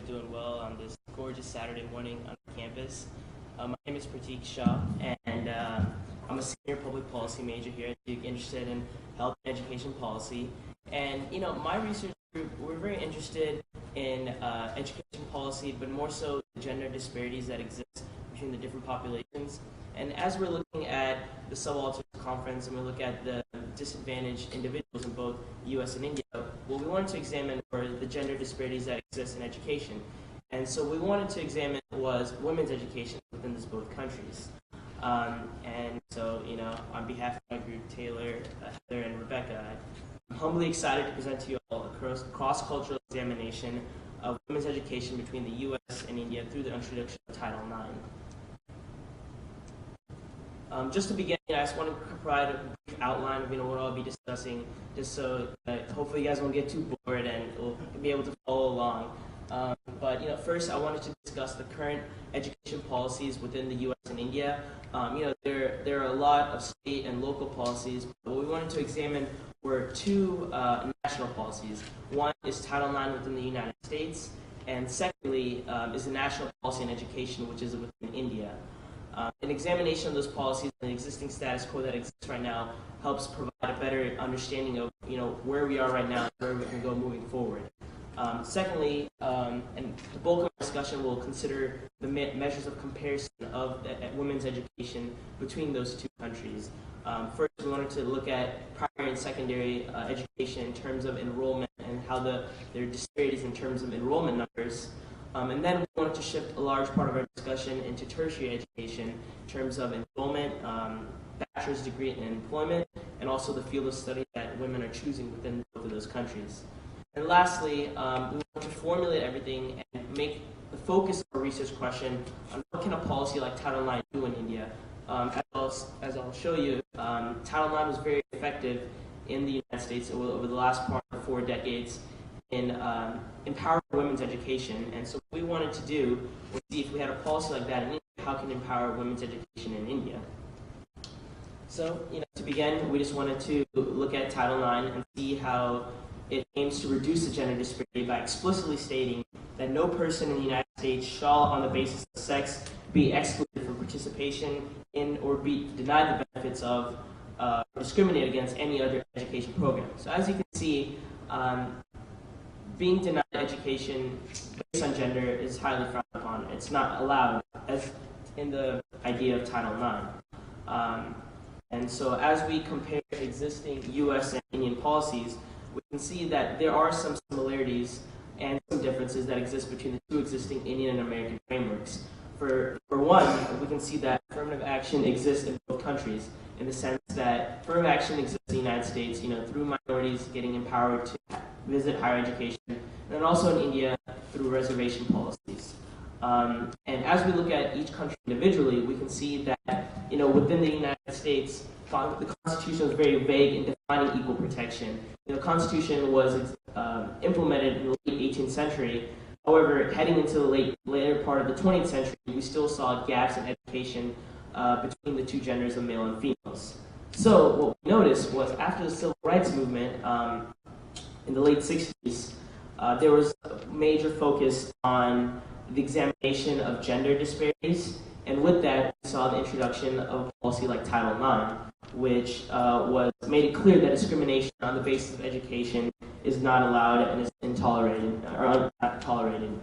are doing well on this gorgeous Saturday morning on campus. My name is Pratik Shah, and I'm a senior public policy major here at Duke, interested in health and education policy. And my research group, we're very interested in education policy, but more so the gender disparities that exist between the different populations. And as we're looking at the Subaltern conference and we look at the disadvantaged individuals in both U.S. and India, what we wanted to examine were the gender disparities that exist in education. And so we wanted to examine was women's education within these both countries. And so, on behalf of my group, Taylor, Heather, and Rebecca, I'm humbly excited to present to you all a cross-cultural examination of women's education between the U.S. and India through the introduction of Title IX. Just to begin, I just want to provide a brief outline of what I'll be discussing, just so that hopefully you guys won't get too bored and will be able to follow along. But first I wanted to discuss the current education policies within the U.S. and India. There are a lot of state and local policies, but what we wanted to examine were two national policies. One is Title IX within the United States, and secondly is the national policy in education, which is within India. An examination of those policies and the existing status quo that exists right now helps provide a better understanding of where we are right now and where we can go moving forward. Secondly, and the bulk of our discussion will consider the measures of comparison of women's education between those two countries. First, we wanted to look at primary and secondary education in terms of enrollment and how there are disparities in terms of enrollment numbers. And then we wanted to shift a large part of our discussion into tertiary education in terms of enrollment, bachelor's degree in employment, and also the field of study that women are choosing within both of those countries. And lastly, we want to formulate everything and make the focus of our research question on what can a policy like Title IX do in India. As I'll show you, Title IX was very effective in the United States over the last part of 4 decades in empowering women's education. And so what we wanted to do was see if we had a policy like that in India, how can it empower women's education in India? So, to begin, we just wanted to look at Title IX and see how it aims to reduce the gender disparity by explicitly stating that no person in the United States shall, on the basis of sex, be excluded from participation in or be denied the benefits of or discriminated against any other education program. So as you can see, being denied education based on gender is highly frowned upon. It's not allowed as in the idea of Title IX. And so as we compare existing U.S. and Indian policies, we can see that there are some similarities and some differences that exist between the two existing Indian and American frameworks. For one, we can see that affirmative action exists in both countries in the sense that affirmative action exists in the United States, through minorities getting empowered to visit higher education, and then also in India through reservation policies. And as we look at each country individually, we can see that within the United States, the Constitution was very vague in defining equal protection. The Constitution was implemented in the late 18th century. However, heading into the later part of the 20th century, we still saw gaps in education between the two genders of male and females. So what we noticed was after the Civil Rights Movement in the late 60s, there was a major focus on the examination of gender disparities, and with that, we saw the introduction of a policy like Title IX, which made it clear that discrimination on the basis of education is not allowed and is not tolerated.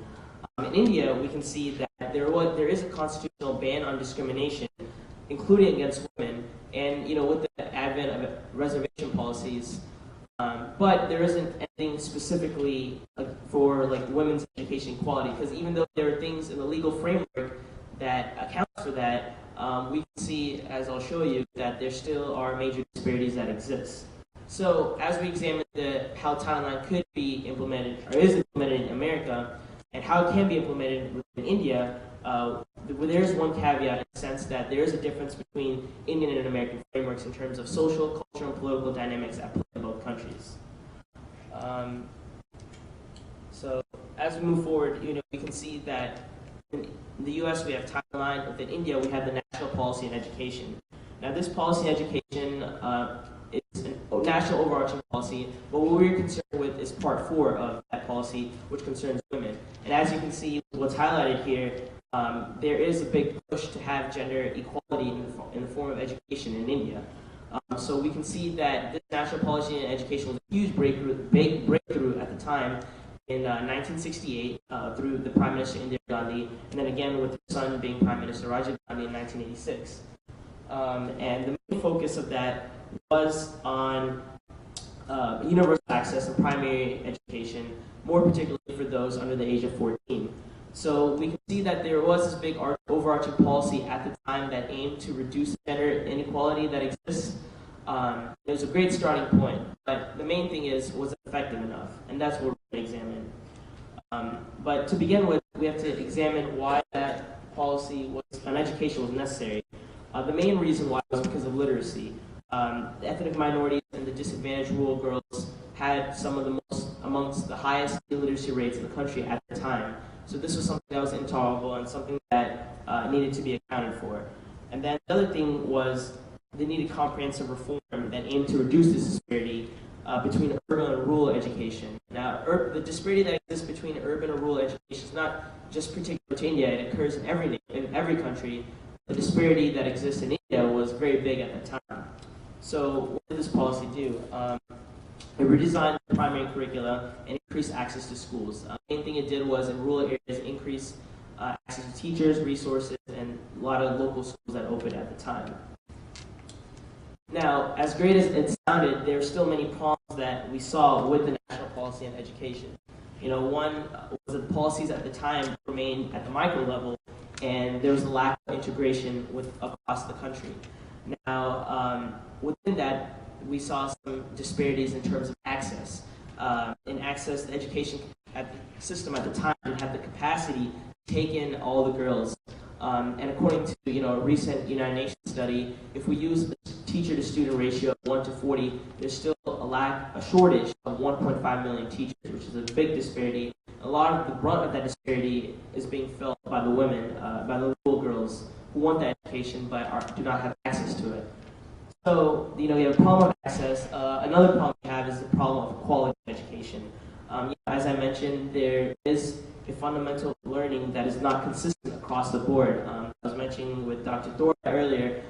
In India, we can see that there is a constitutional ban on discrimination, including against women, and with the advent of reservation policies. But there isn't anything specifically for women's education equality, because even though there are things in the legal framework that account for that, we can see, as I'll show you, that there still are major disparities that exist. So as we examine how Title IX could be implemented, or is implemented in America, and how it can be implemented within India, there is one caveat in the sense that there is a difference between Indian and American frameworks in terms of social, cultural, and political dynamics at play in both countries. So as we move forward, we can see that in the U.S. we have Title IX. Within India, we have the National Policy in Education. Now, this policy in education is a national overarching policy, but what we're concerned with is Part 4 of that policy, which concerns women. And And as you can see, what's highlighted here, there is a big push to have gender equality in the form of education in India. So we can see that this national policy in education was a huge breakthrough at the time in 1968 through the Prime Minister Indira Gandhi, and then again with her son being Prime Minister Rajiv Gandhi in 1986. And the main focus of that was on universal access and primary education, more particularly for those under the age of 14. So we can see that there was this big overarching policy at the time that aimed to reduce gender inequality that exists. It was a great starting point, but the main thing is, was it effective enough? And that's what we're going to examine. But to begin with, we have to examine why that policy on education was necessary. The main reason why was because of literacy. The ethnic minorities and the disadvantaged rural girls had some of the amongst the highest illiteracy rates in the country at the time. So this was something that was intolerable and something that needed to be accounted for. And then the other thing was they needed comprehensive reform that aimed to reduce this disparity between urban and rural education. Now, the disparity that exists between urban and rural education is not just particular to India. It occurs in every country. The disparity that exists in India was very big at the time. So what did this policy do? It redesigned the primary curricula and increased access to schools. The main thing it did was in rural areas increase access to teachers, resources, and a lot of local schools that opened at the time. Now, as great as it sounded, there are still many problems that we saw with the national policy on education. One was that policies at the time remained at the micro level, and there was a lack of integration across the country. Now, within that, we saw some disparities in terms of access. In access, the education system at the time didn't have the capacity to take in all the girls. And according to a recent United Nations study, if we use the teacher-to-student ratio of 1 to 40, there's still a shortage of 1.5 million teachers, which is a big disparity. A lot of the brunt of that disparity is being felt by the women, by the little girls who want that education but do not have access to it. So, you have a problem of access. Another problem we have is the problem of quality of education. As I mentioned, there is a fundamental learning that is not consistent across the board. I was mentioning with Dr. Dora earlier,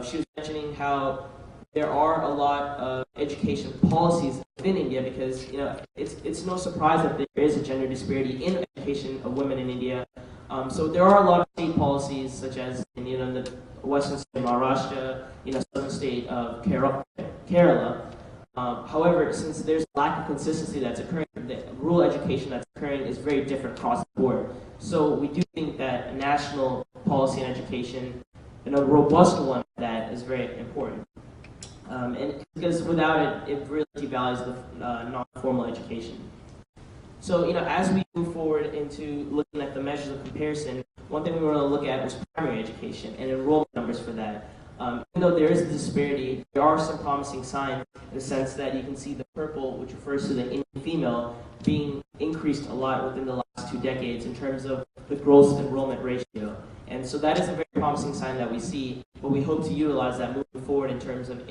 she was mentioning how there are a lot of education policies within India because, it's no surprise that there is a gender disparity in education of women in India. So there are a lot of state policies, such as in the western state of Maharashtra, southern state of Kerala. However, since there's a lack of consistency that's occurring, the rural education that's occurring is very different across the board. So we do think that a national policy in education, and a robust one, that is very important. And because without it, it really devalues the non-formal education. So, as we move forward into looking at the measures of comparison, one thing we want to look at was primary education and enrollment numbers for that. Even though there is a disparity, there are some promising signs in the sense that you can see the purple, which refers to the Indian female, being increased a lot within the last 2 decades in terms of the gross enrollment ratio. And so that is a very promising sign that we see, but we hope to utilize that moving forward in terms of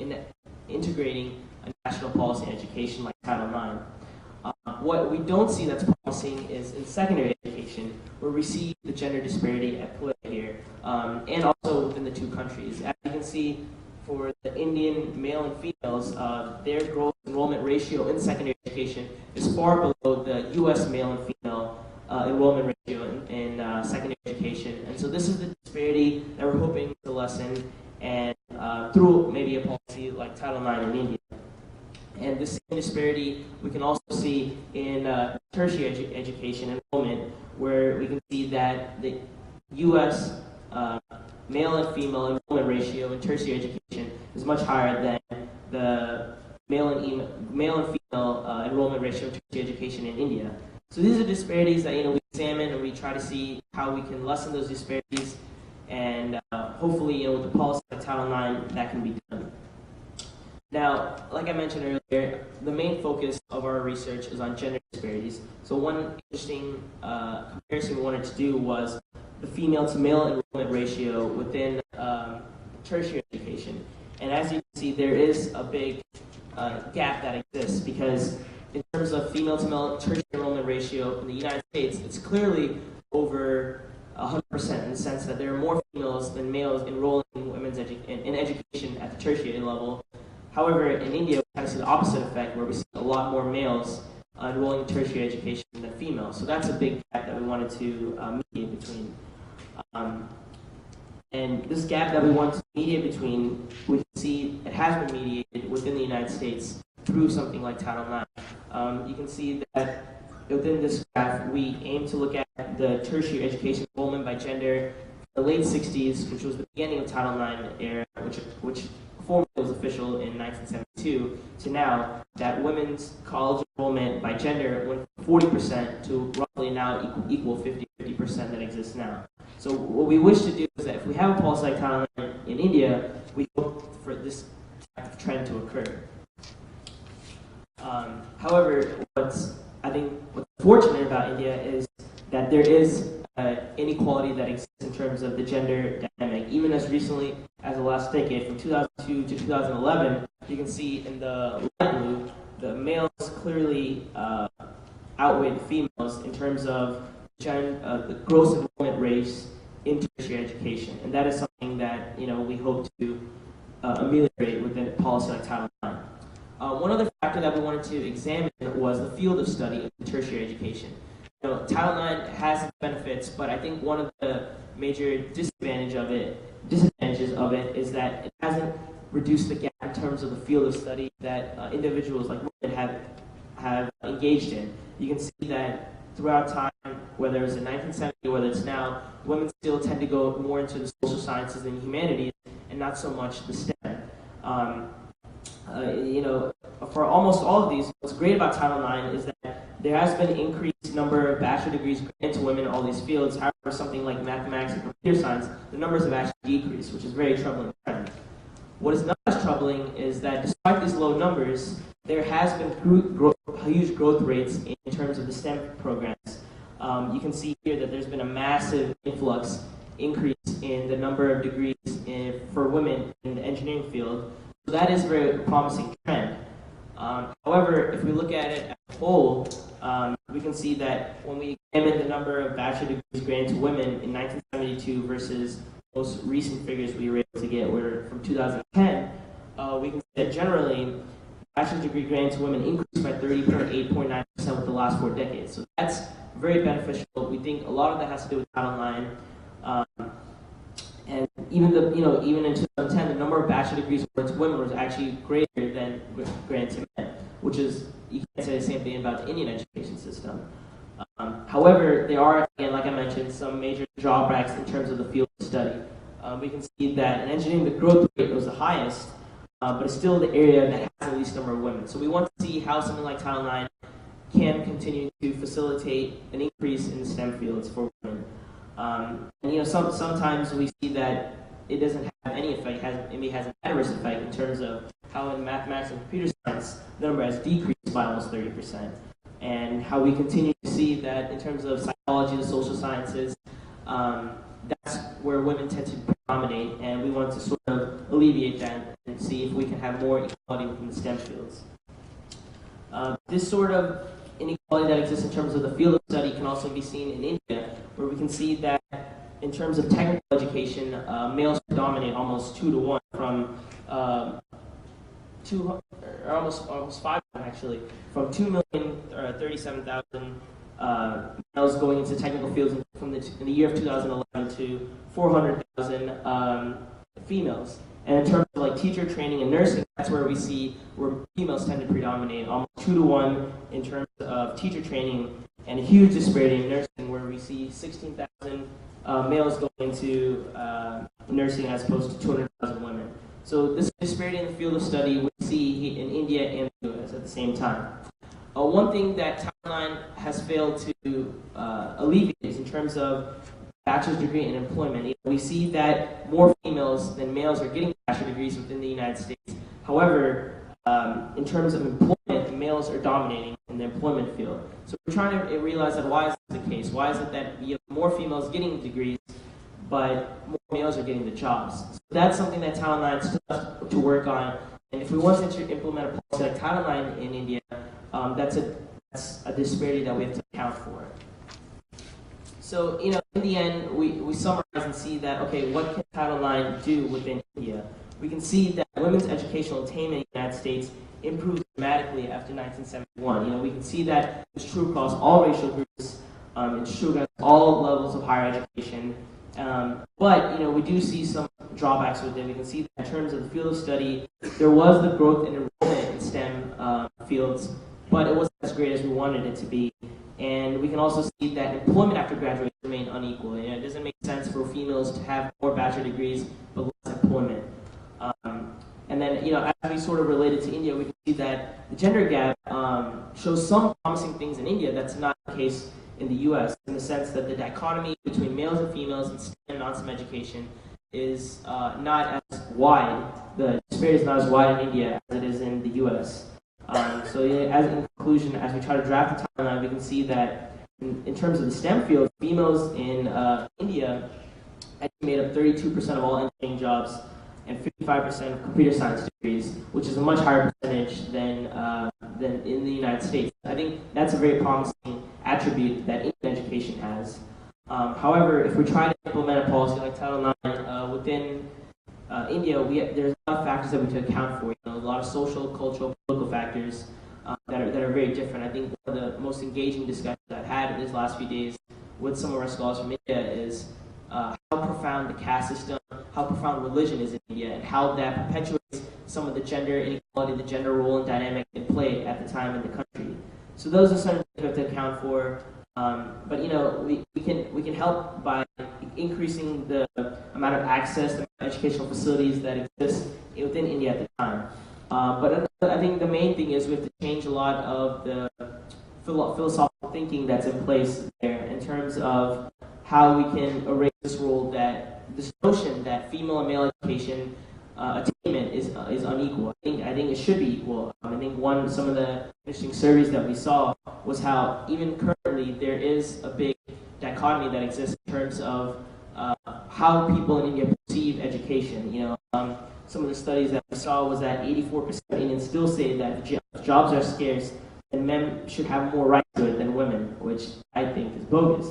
integrating a national policy in education like Title IX. What we don't see that's promising is in secondary education, where we see the gender disparity at play here, and also within the two countries. As you can see, for the Indian male and females, their gross enrollment ratio in secondary education is far below the U.S. male and female enrollment ratio in secondary education. And so this is the disparity that we're hoping to lessen, and through maybe a policy like Title IX in India. And this same disparity we can also see in tertiary education enrollment, where we can see that the U.S. Male and female enrollment ratio in tertiary education is much higher than the male and female enrollment ratio in tertiary education in India. So these are disparities that we examine, and we try to see how we can lessen those disparities, and hopefully with the policy like Title IX that can be done. Now, like I mentioned earlier, the main focus of our research is on gender disparities. So one interesting comparison we wanted to do was the female to male enrollment ratio within tertiary education. And as you can see, there is a big gap that exists because in terms of female to male tertiary enrollment enrollment ratio in the United States, it's clearly over 100% in the sense that there are more females than males enrolling in women's in education at the tertiary level. However, in India, we kind of see the opposite effect, where we see a lot more males enrolling in tertiary education than females. So that's a big gap that we wanted to mediate between. And this gap that we want to mediate between, we can see it has been mediated within the United States through something like Title IX. You can see that within this graph, we aim to look at the tertiary education enrollment by gender in the late 60s, which was the beginning of Title IX era, which formally was official in 1972, to now, that women's college enrollment by gender went from 40% to roughly now equal 50% that exists now. So what we wish to do is that if we have a policy like Title IX in India, we hope for this type of trend to occur. However, what's fortunate about India is that there is inequality that exists in terms of the gender dynamic. Even as recently as the last decade, from 2002 to 2011, you can see in the light blue, the males clearly outweigh the females in terms of the gross enrollment rates in tertiary education, and that is something that we hope to ameliorate within a policy like Title IX. One other factor that we wanted to examine was the field of study of tertiary education. Title IX has its benefits, but I think one of the major disadvantages of it is that it hasn't reduced the gap in terms of the field of study that individuals like women have engaged in. You can see that throughout time, whether it's in 1970 or whether it's now, women still tend to go more into the social sciences and humanities and not so much the STEM. For almost all of these, what's great about Title IX is that there has been an increased number of bachelor degrees granted to women in all these fields. However, something like mathematics and computer science, the numbers have actually decreased, which is very troubling trend. What is not as troubling is that despite these low numbers, there has been huge growth rates in terms of the STEM programs. You can see here that there's been a massive increase in the number of degrees for women in the engineering field. So that is a very promising trend. However, if we look at it as a whole, we can see that when we examine the number of bachelor degrees granted to women in 1972 versus most recent figures we were able to get were from 2010, we can see that generally, bachelor's degree granted to women increased by 30.8.9% with the last 4 decades. So that's very beneficial. We think a lot of that has to do with Title IX. And even in 2010, the number of bachelor degrees granted to women was actually greater than granted to men, which is, you can't say the same thing about the Indian education system. However, there are, again, like I mentioned, some major drawbacks in terms of the field of study. We can see that in engineering, the growth rate was the highest, but it's still the area that has the least number of women. So we want to see how something like Title IX can continue to facilitate an increase in the STEM fields for women. Sometimes we see that it doesn't have any effect, it has an adverse effect in terms of how in mathematics and computer science, the number has decreased by almost 30%. And how we continue to see that in terms of psychology, the social sciences, that's where women tend to predominate, and we want to sort of alleviate that and see if we can have more equality within the STEM fields. This sort of inequality that exists in terms of the field of study can also be seen in India, where we can see that in terms of technical education, males predominate almost 2 to 1 from almost 5 actually, from 2,037,000 males going into technical fields in the year of 2011 to 400,000 females. And in terms of like teacher training and nursing, that's where we see where females tend to predominate, almost 2 to 1 in terms of teacher training, and a huge disparity in nursing where we see 16,000 males going into nursing as opposed to 200,000 women. So this disparity in the field of study we see in India and the US at the same time. One thing that Title IX has failed to alleviate is in terms of bachelor's degree and employment. We see that more females than males are getting bachelor degrees within the United States. However, in terms of employment, males are dominating in the employment field. So we're trying to realize that why is this the case? Why is it that you have more females getting degrees, but more males are getting the jobs? So that's something that Title IX still has to work on. And if we want to implement a policy like Title IX in India, that's that's a disparity that we have to account for. So, in the end, we summarize and see that, okay, what can Title IX do within India? We can see that women's educational attainment in the United States improved dramatically after 1971. We can see that it's true across all racial groups. It's true across all levels of higher education. But we do see some drawbacks with it. We can see that in terms of the field of study, there was the growth in enrollment in STEM fields, but it wasn't as great as we wanted it to be. And we can also see that employment after graduation remained unequal. It doesn't make sense for females to have more bachelor degrees but less employment. And then, as we sort of relate it to India, we can see that the gender gap shows some promising things in India that's not the case in the U.S., in the sense that the dichotomy between males and females in STEM and non-STEM education is not as wide. The disparity is not as wide in India as it is in the U.S. So as in conclusion, as we try to draft the timeline, we can see that in terms of the STEM field, females in India actually made up 32% of all engineering jobs and 55% of computer science degrees, which is a much higher percentage than in the United States. I think that's a very promising attribute that Indian education has. However, if we try to implement a policy like Title IX within India, there's a lot of factors that we have to account for. A lot of social, cultural, political factors that are very different. I think one of the most engaging discussions I've had in these last few days with some of our scholars from India is how profound the caste system, how profound religion is in India, and how that perpetuates some of the gender inequality, the gender role and dynamic in play at the time in the country. So those are some things we have to account for. But we can help by increasing the amount of access to educational facilities that exist within India at the time. But I think the main thing is we have to change a lot of the philosophical thinking that's in place there in terms of how we can erase this notion that female and male education attainment is unequal. I think it should be equal. I think some of the interesting surveys that we saw was how even currently there is a big dichotomy that exists in terms of how people in India perceive education. Some of the studies that we saw was that 84% of Indians still say that jobs are scarce and men should have more right to it than women, which I think is bogus.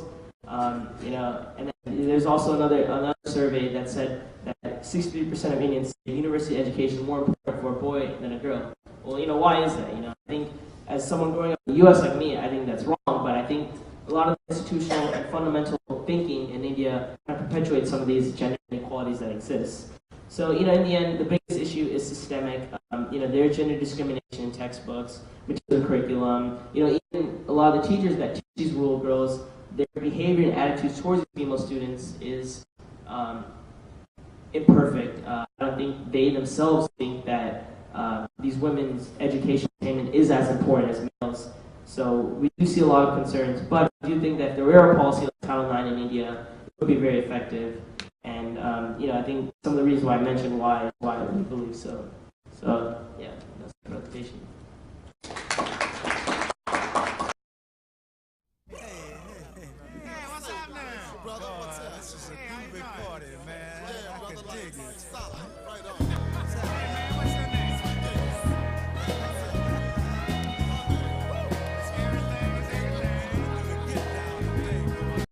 And then there's also another survey that said that 63% of Indians say university education is more important for a boy than a girl. Well, why is that? I think as someone growing up in the U.S. like me, I think that's wrong, but I think a lot of institutional and fundamental thinking in India kind of perpetuates some of these gender inequalities that exist. So, in the end, the biggest issue is systemic. There's gender discrimination in textbooks, material curriculum. Even a lot of the teachers that teach these rural girls, their behavior and attitudes towards female students is imperfect. I don't think they themselves think that these women's education attainment is as important as males. So we do see a lot of concerns, but I do think that if there were a policy like Title IX in India, it would be very effective. And I think some of the reasons why I mentioned why we believe so. So yeah, that's the presentation. Hey, what's happening? Brother, what's up? This is a groovy party, man. I can dig it. Solid. Right on.